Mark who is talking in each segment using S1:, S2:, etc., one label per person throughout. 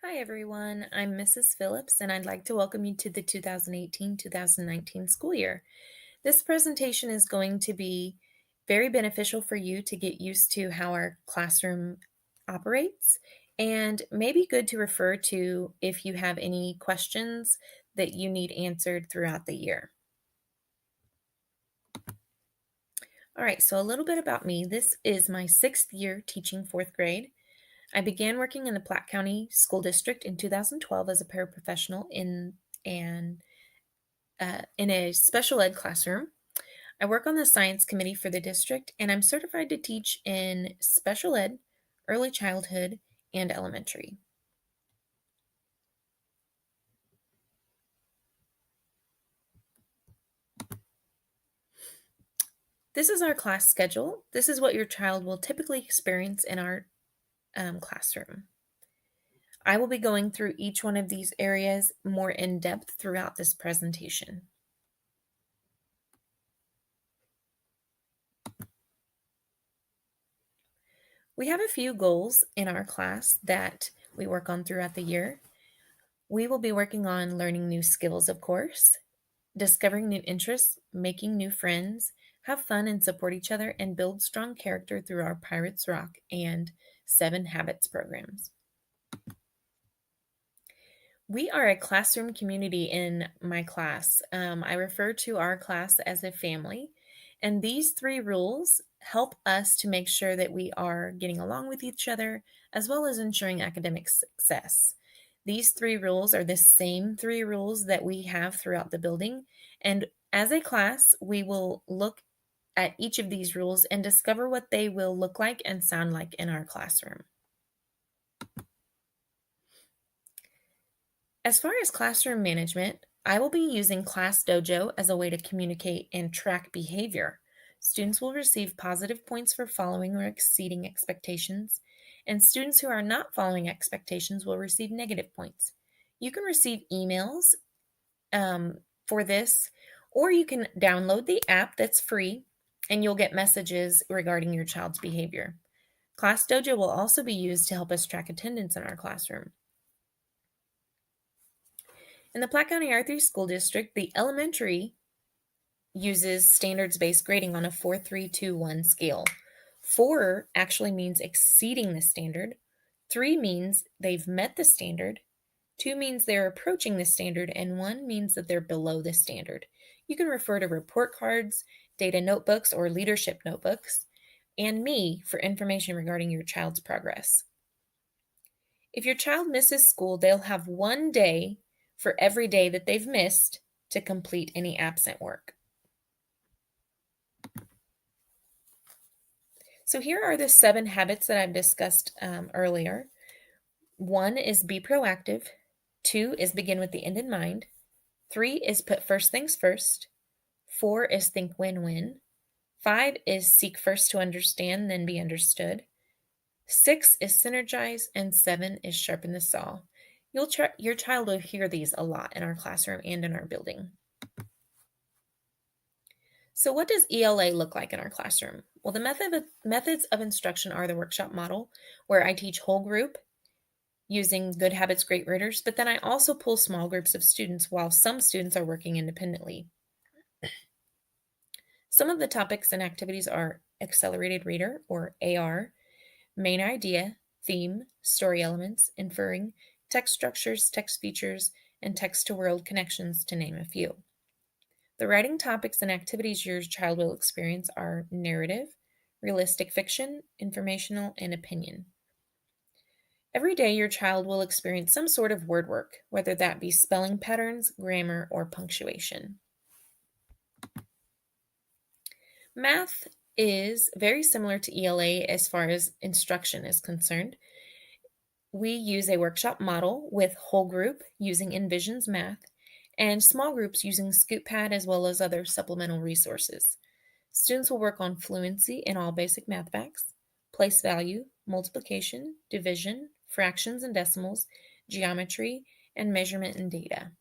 S1: Hi everyone, I'm Mrs. Phillips and I'd like to welcome you to the 2018-2019 school year. This presentation is going to be very beneficial for you to get used to how our classroom operates and maybe good to refer to if you have any questions that you need answered throughout the year. All right, so a little bit about me. This is my 6th year teaching 4th grade. I began working in the Platte County School District in 2012 as a paraprofessional and in a special ed classroom. I work on the science committee for the district, and I'm certified to teach in special ed, early childhood, and elementary. This is our class schedule. This is what your child will typically experience in our classroom. I will be going through each one of these areas more in depth throughout this presentation. We have a few goals in our class that we work on throughout the year. We will be working on learning new skills, of course, discovering new interests, making new friends, have fun and support each other, and build strong character through our Pirates Rock and 7 Habits programs. We are a classroom community in my class. I refer to our class as a family, and these 3 rules help us to make sure that we are getting along with each other as well as ensuring academic success. These 3 rules are the same 3 rules that we have throughout the building, and as a class, we will look at each of these rules and discover what they will look like and sound like in our classroom. As far as classroom management, I will be using Class Dojo as a way to communicate and track behavior. Students will receive positive points for following or exceeding expectations, and students who are not following expectations will receive negative points. You can receive emails for this, or you can download the app that's free and you'll get messages regarding your child's behavior. Class Dojo will also be used to help us track attendance in our classroom. In the Platte County R3 School District, the elementary uses standards-based grading on a 4-3-2-1 scale. 4 actually means exceeding the standard. 3 means they've met the standard. 2 means they're approaching the standard, and 1 means that they're below the standard. You can refer to report cards, data notebooks, or leadership notebooks, and me for information regarding your child's progress. If your child misses school, they'll have 1 day for every day that they've missed to complete any absent work. So here are the 7 habits that I've discussed earlier. 1 is be proactive. 2 is begin with the end in mind. 3 is put first things first. 4 is think win-win. 5 is seek first to understand, then be understood. 6 is synergize, and 7 is sharpen the saw. Your child will hear these a lot in our classroom and in our building. So what does ELA look like in our classroom? Well, the methods of instruction are the workshop model, where I teach whole group using Good Habits, Great Readers, but then I also pull small groups of students while some students are working independently. Some of the topics and activities are Accelerated Reader, or AR, Main Idea, Theme, Story Elements, Inferring, Text Structures, Text Features, and Text-to-World Connections, to name a few. The writing topics and activities your child will experience are narrative, realistic fiction, informational, and opinion. Every day, your child will experience some sort of word work, whether that be spelling patterns, grammar, or punctuation. Math is very similar to ELA as far as instruction is concerned. We use a workshop model with whole group using Envisions Math and small groups using ScoopPad as well as other supplemental resources. Students will work on fluency in all basic math facts, place value, multiplication, division, fractions and decimals, geometry, and measurement and data.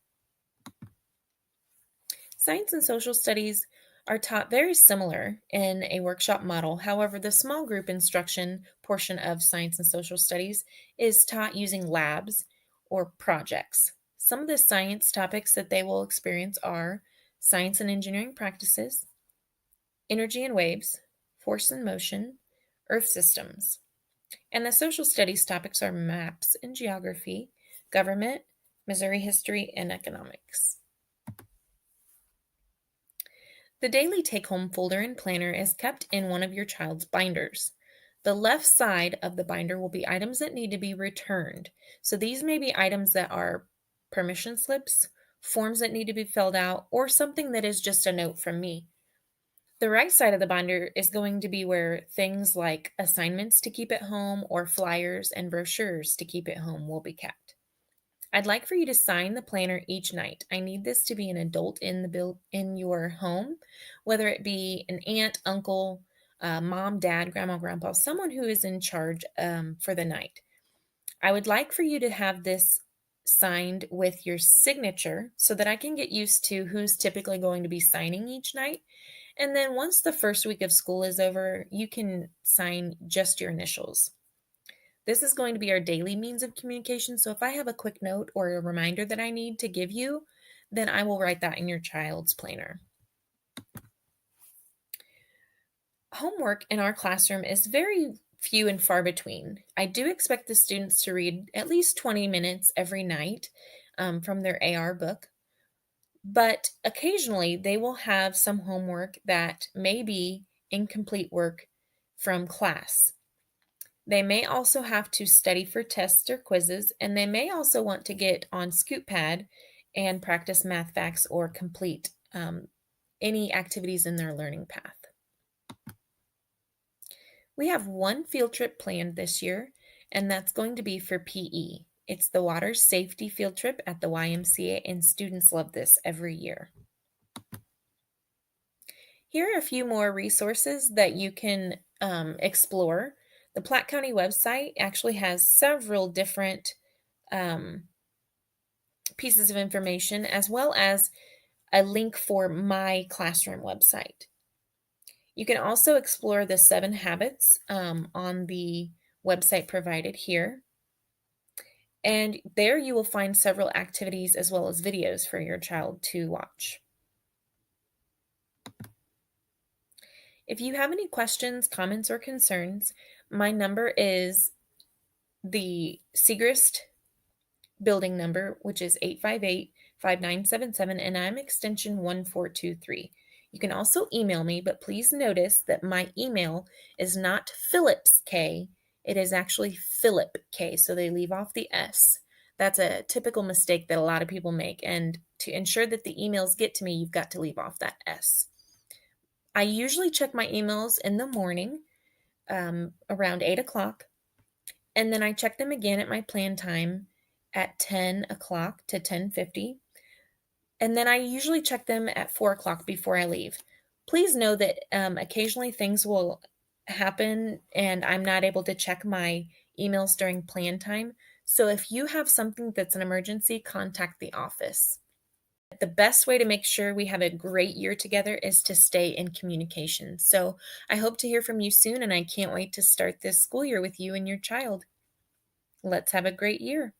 S1: Science and social studies are taught very similar in a workshop model. However, the small group instruction portion of science and social studies is taught using labs or projects. Some of the science topics that they will experience are science and engineering practices, energy and waves, force and motion, earth systems. And the social studies topics are maps and geography, government, Missouri history, and economics. The daily take-home folder and planner is kept in one of your child's binders. The left side of the binder will be items that need to be returned. So these may be items that are permission slips, forms that need to be filled out, or something that is just a note from me. The right side of the binder is going to be where things like assignments to keep at home or flyers and brochures to keep at home will be kept. I'd like for you to sign the planner each night. I need this to be an adult in your home, whether it be an aunt, uncle, mom, dad, grandma, grandpa, someone who is in charge for the night. I would like for you to have this signed with your signature so that I can get used to who's typically going to be signing each night. And then once the first week of school is over, you can sign just your initials. This is going to be our daily means of communication. So if I have a quick note or a reminder that I need to give you, then I will write that in your child's planner. Homework in our classroom is very few and far between. I do expect the students to read at least 20 minutes every night from their AR book, but occasionally they will have some homework that may be incomplete work from class. They may also have to study for tests or quizzes, and they may also want to get on ScoopPad and practice math facts or complete any activities in their learning path. We have one field trip planned this year, and that's going to be for PE. It's the water safety field trip at the YMCA, and students love this every year. Here are a few more resources that you can explore. The Platte County website actually has several different pieces of information, as well as a link for my classroom website. You can also explore the 7 habits on the website provided here. And there you will find several activities as well as videos for your child to watch. If you have any questions, comments, or concerns, my number is the Segrist building number, which is 858-5977, and I'm extension 1423. You can also email me, but please notice that my email is not Phillips K. It is actually Philip K, so they leave off the S. That's a typical mistake that a lot of people make, and to ensure that the emails get to me, you've got to leave off that S. I usually check my emails in the morning around 8 o'clock, and then I check them again at my plan time at 10 o'clock to 10:50. And then I usually check them at 4 o'clock before I leave. Please know that occasionally things will happen and I'm not able to check my emails during plan time. So if you have something that's an emergency, contact the office. The best way to make sure we have a great year together is to stay in communication. So I hope to hear from you soon, and I can't wait to start this school year with you and your child. Let's have a great year.